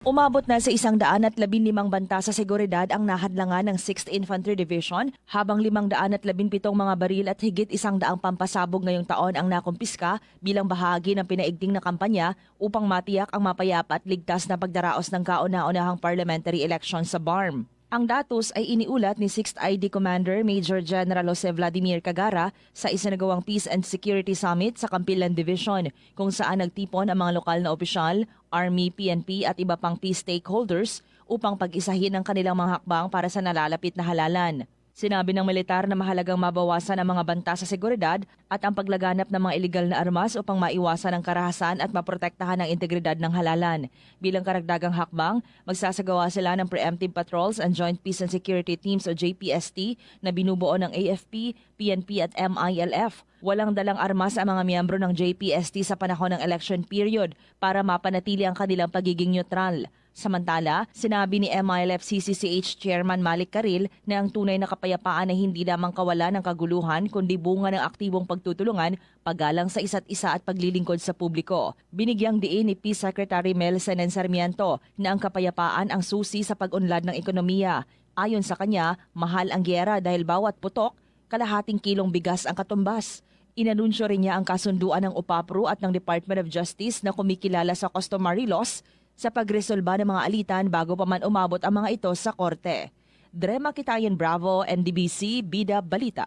Umabot na sa 115 banta sa seguridad ang nahadlangan ng 6th Infantry Division habang 517 mga baril at higit 100 pampasabog ngayong taon ang nakumpiska bilang bahagi ng pinaigting na kampanya upang matiyak ang mapayapa at ligtas na pagdaraos ng kauna-unahang parliamentary election sa BARM. Ang datos ay iniulat ni 6th ID Commander Major General Jose Vladimir Cagara sa isinagawang Peace and Security Summit sa Campilan Division kung saan nagtipon ang mga lokal na opisyal, Army, PNP at iba pang peace stakeholders upang pag-isahin ang kanilang mga hakbang para sa nalalapit na halalan. Sinabi ng militar na mahalagang mabawasan ang mga banta sa seguridad at ang paglaganap ng mga iligal na armas upang maiwasan ang karahasan at maprotektahan ang integridad ng halalan. Bilang karagdagang hakbang, magsasagawa sila ng preemptive patrols and Joint Peace and Security Teams o JPST na binubuo ng AFP, PNP at MILF. Walang dalang armas ang mga miyembro ng JPST sa panahon ng election period para mapanatili ang kanilang pagiging neutral. Samantala, sinabi ni MILF CCCH Chairman Malik Karil na ang tunay na kapayapaan ay hindi lamang kawalan ng kaguluhan kundi bunga ng aktibong pagtutulungan, paggalang sa isa't isa at paglilingkod sa publiko. Binigyang diin ni Peace Secretary Mel Senen Sarmiento na ang kapayapaan ang susi sa pag-unlad ng ekonomiya. Ayon sa kanya, mahal ang gyera dahil bawat putok, kalahating kilong bigas ang katumbas. Inanunsyo rin niya ang kasunduan ng UPAPRO at ng Department of Justice na kumikilala sa customary laws sa pagresolba ng mga alitan bago pa man umabot ang mga ito sa korte. Drema Kitayan Bravo, NDBC, Bida Balita.